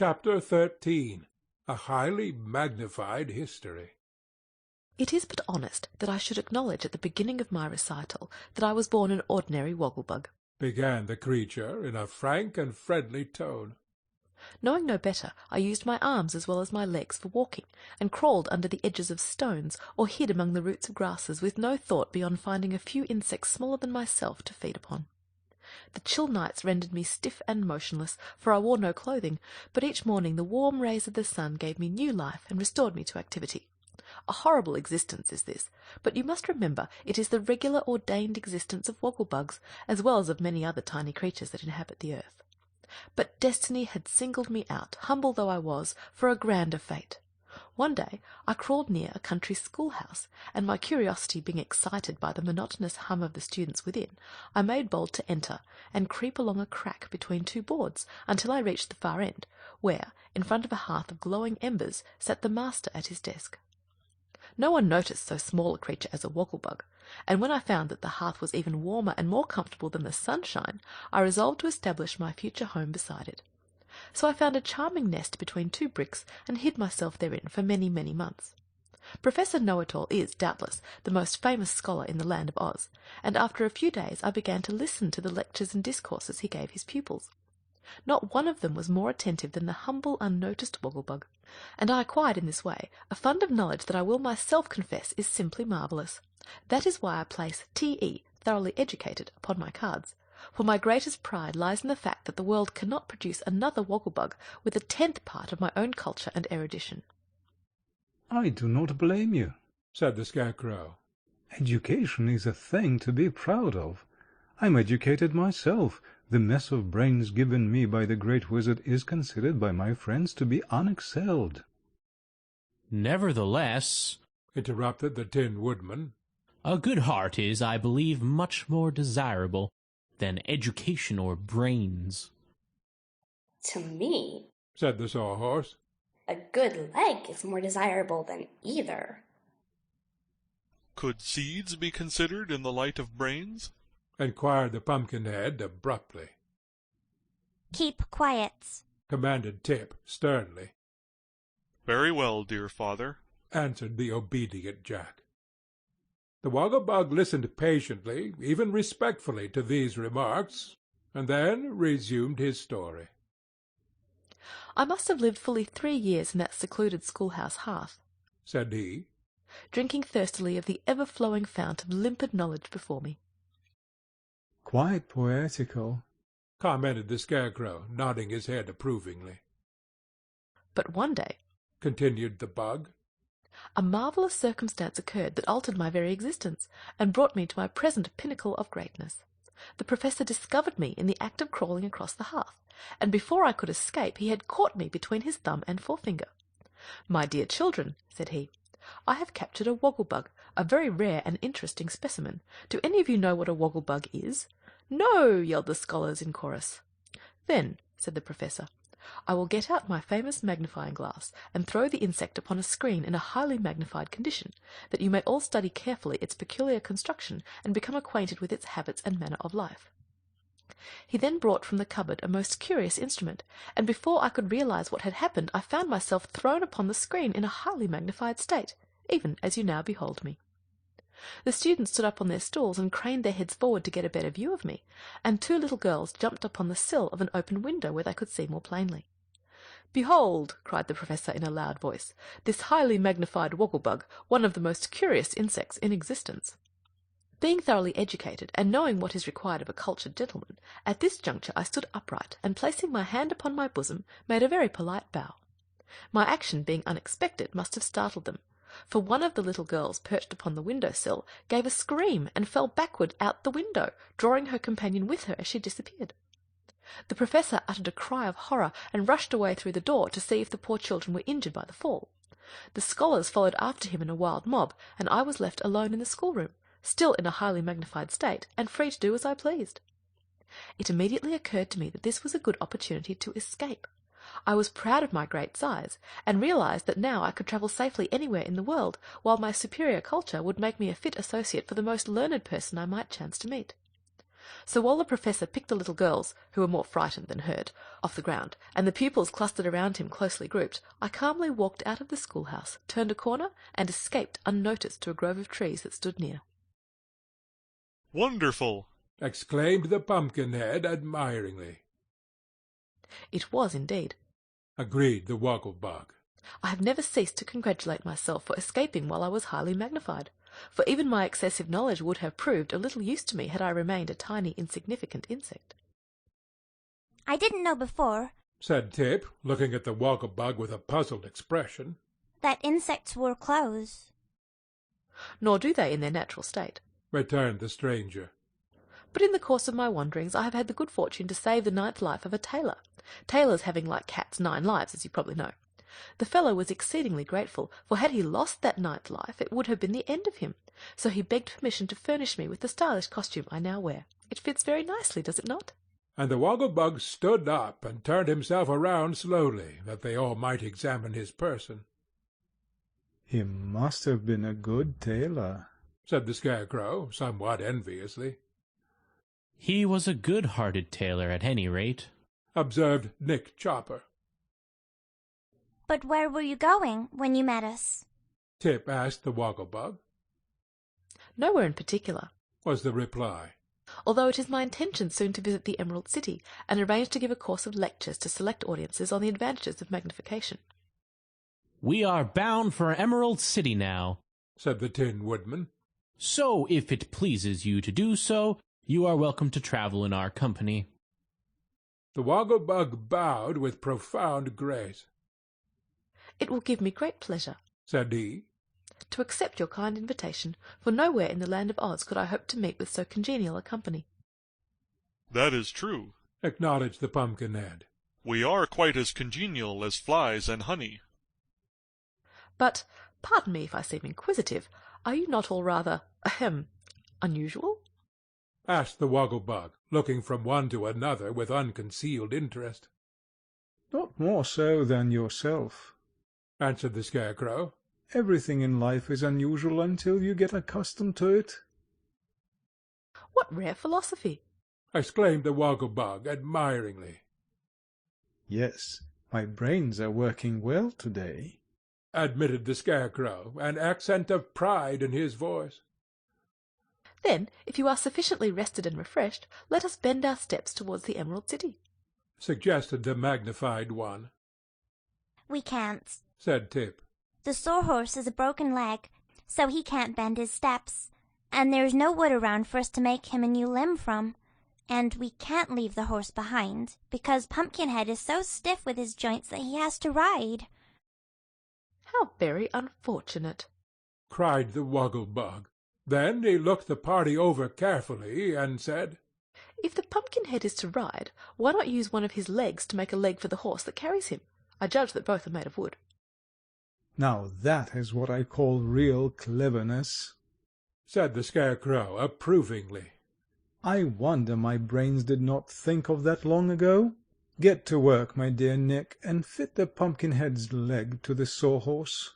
Chapter 13. A highly magnified history. It is but honest that I should acknowledge at the beginning of my recital that I was born an ordinary woggle-bug, began the creature in a frank and friendly tone. Knowing no better, I used my arms as well as my legs for walking, and crawled under the edges of stones, or hid among the roots of grasses, with no thought beyond finding a few insects smaller than myself to feed upon. The chill nights rendered me stiff and motionless, for I wore no clothing, but each morning the warm rays of the sun gave me new life and restored me to activity. A horrible existence is this, but you must remember it is the regular ordained existence of woggle-bugs, as well as of many other tiny creatures that inhabit the earth. But destiny had singled me out, humble though I was, for a grander fate. One day I crawled near a country schoolhouse, and my curiosity being excited by the monotonous hum of the students within, I made bold to enter, and creep along a crack between two boards until I reached the far end, where, in front of a hearth of glowing embers, sat the master at his desk. No one noticed so small a creature as a woggle-bug, and when I found that the hearth was even warmer and more comfortable than the sunshine, I resolved to establish my future home beside it. So I found a charming nest between two bricks, and hid myself therein for many, many months. Professor Know-it-all is, doubtless, the most famous scholar in the land of Oz, and after a few days I began to listen to the lectures and discourses he gave his pupils. Not one of them was more attentive than the humble, unnoticed woggle-bug, and I acquired in this way a fund of knowledge that I will myself confess is simply marvellous. That is why I place T.E., thoroughly educated, upon my cards, for my greatest pride lies in the fact that the world cannot produce another woggle-bug with a 10th part of my own culture and erudition. "I do not blame you," said the Scarecrow. "Education is a thing to be proud of. I'm educated myself. The mess of brains given me by the great wizard is considered by my friends to be unexcelled." "Nevertheless," interrupted the Tin Woodman, "a good heart is, I believe, much more desirable than education or brains." To me, said the Sawhorse, a good leg is more desirable than either. "Could seeds be considered in the light of brains?" inquired the Pumpkinhead abruptly. "Keep quiet," commanded Tip sternly. "Very well, dear father," answered the obedient Jack. The Woggle-Bug listened patiently, even respectfully, to these remarks, and then resumed his story. I must have lived fully 3 years in that secluded schoolhouse hearth, said he, drinking thirstily of the ever-flowing fount of limpid knowledge before me. "Quite poetical," commented the Scarecrow, nodding his head approvingly. But one day, continued the Bug, a marvellous circumstance occurred that altered my very existence, and brought me to my present pinnacle of greatness. The Professor discovered me in the act of crawling across the hearth, and before I could escape he had caught me between his thumb and forefinger. "My dear children," said he, "I have captured a woggle-bug, a very rare and interesting specimen. Do any of you know what a woggle-bug is?" "No!" yelled the scholars in chorus. "Then," said the Professor, "I will get out my famous magnifying glass and throw the insect upon a screen in a highly magnified condition, that you may all study carefully its peculiar construction and become acquainted with its habits and manner of life." He then brought from the cupboard a most curious instrument, and before I could realize what had happened I found myself thrown upon the screen in a highly magnified state, even as you now behold me. The students stood up on their stools and craned their heads forward to get a better view of me, and 2 little girls jumped up on the sill of an open window where they could see more plainly. "Behold," cried the Professor in a loud voice, "this highly magnified woggle-bug, one of the most curious insects in existence." Being thoroughly educated, and knowing what is required of a cultured gentleman, at this juncture I stood upright, and placing my hand upon my bosom, made a very polite bow. My action, being unexpected, must have startled them, for one of the little girls perched upon the window-sill gave a scream and fell backward out the window, drawing her companion with her as she disappeared. The Professor uttered a cry of horror and rushed away through the door to see if the poor children were injured by the fall. The scholars followed after him in a wild mob, and I was left alone in the schoolroom, still in a highly magnified state, and free to do as I pleased. It immediately occurred to me that this was a good opportunity to escape. I was proud of my great size, and realized that now I could travel safely anywhere in the world, while my superior culture would make me a fit associate for the most learned person I might chance to meet. So while the Professor picked the little girls, who were more frightened than hurt, off the ground, and the pupils clustered around him closely grouped, I calmly walked out of the schoolhouse, turned a corner, and escaped unnoticed to a grove of trees that stood near. "Wonderful!" exclaimed the Pumpkinhead admiringly. It was indeed. Agreed the Woggle-Bug. I have never ceased to congratulate myself for escaping while I was highly magnified, for even my excessive knowledge would have proved of little use to me had I remained a tiny, insignificant insect. I didn't know before, said Tip, looking at the Woggle-Bug with a puzzled expression, that insects wore clothes. Nor do they in their natural state, returned the stranger. But in the course of my wanderings I have had the good fortune to save the 9th life of a tailor, tailors having like cats 9 lives, as you probably know. The fellow was exceedingly grateful, for had he lost that 9th life it would have been the end of him, so he begged permission to furnish me with the stylish costume I now wear. It fits very nicely, does it not? And the Woggle-Bug stood up and turned himself around slowly, that they all might examine his person. He must have been a good tailor, said the Scarecrow, somewhat enviously. He was a good-hearted tailor, at any rate, observed Nick Chopper. But where were you going when you met us? Tip asked the Woggle-Bug. Nowhere in particular, was the reply, although it is my intention soon to visit the Emerald City and arrange to give a course of lectures to select audiences on the advantages of magnification. We are bound for Emerald City now, said the Tin Woodman. So if it pleases you to do so, you are welcome to travel in our company. The Woggle-Bug bowed with profound grace. It will give me great pleasure, said he, to accept your kind invitation, for nowhere in the land of Oz could I hope to meet with so congenial a company. "That is true," acknowledged the Pumpkinhead. "We are quite as congenial as flies and honey." But, pardon me if I seem inquisitive, are you not all rather, unusual? asked the Woggle-Bug, looking from one to another with unconcealed interest. Not more so than yourself, answered the Scarecrow. Everything in life is unusual until you get accustomed to it. What rare philosophy! exclaimed the Woggle-Bug admiringly. Yes, my brains are working well today, admitted the Scarecrow, an accent of pride in his voice. Then, if you are sufficiently rested and refreshed, let us bend our steps towards the Emerald City, suggested the Magnified One. We can't, said Tip. The Sawhorse has a broken leg, so he can't bend his steps, and there's no wood around for us to make him a new limb from. And we can't leave the horse behind, because Pumpkinhead is so stiff with his joints that he has to ride. How very unfortunate, cried the Woggle-Bug. Then he looked the party over carefully and said, If the Pumpkinhead is to ride, why not use one of his legs to make a leg for the horse that carries him? I judge that both are made of wood. Now that is what I call real cleverness, said the Scarecrow approvingly. I wonder my brains did not think of that long ago. Get to work, my dear Nick, and fit the Pumpkinhead's leg to the Sawhorse.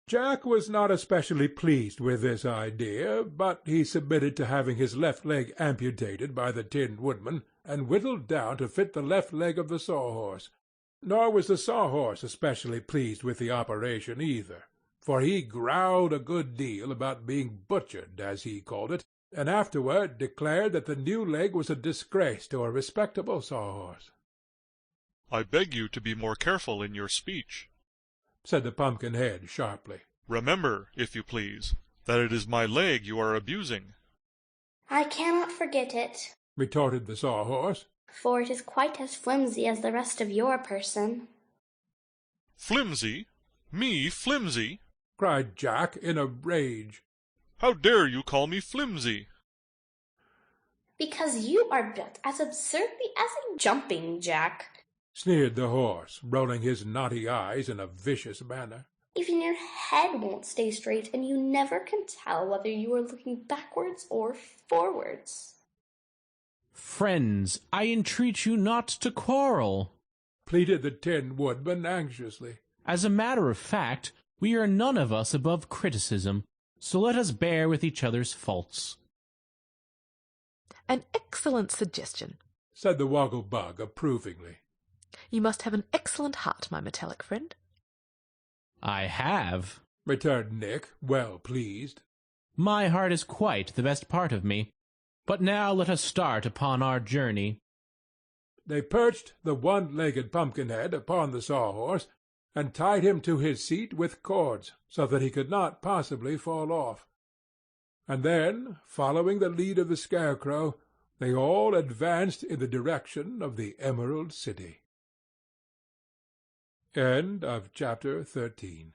Jack was not especially pleased with this idea, but he submitted to having his left leg amputated by the Tin Woodman, and whittled down to fit the left leg of the Sawhorse. Nor was the Sawhorse especially pleased with the operation either, for he growled a good deal about being butchered, as he called it, and afterward declared that the new leg was a disgrace to a respectable Sawhorse. "I beg you to be more careful in your speech," said the Pumpkinhead sharply. "Remember, if you please, that it is my leg you are abusing." I cannot forget it, retorted the Sawhorse, for it is quite as flimsy as the rest of your person. "Flimsy? Me flimsy?" cried Jack in a rage. "How dare you call me flimsy?" Because you are built as absurdly as a jumping jack, sneered the horse, rolling his naughty eyes in a vicious manner. Even your head won't stay straight, and you never can tell whether you are looking backwards or forwards. Friends, I entreat you not to quarrel, pleaded the Tin Woodman anxiously. As a matter of fact, we are none of us above criticism, so let us bear with each other's faults. An excellent suggestion, said the Woggle-Bug approvingly. You must have an excellent heart, my metallic friend. I have, returned Nick, well pleased. My heart is quite the best part of me. But now let us start upon our journey. They perched the one-legged Pumpkinhead upon the Sawhorse, and tied him to his seat with cords, so that he could not possibly fall off. And then, following the lead of the Scarecrow, they all advanced in the direction of the Emerald City. End of chapter 13.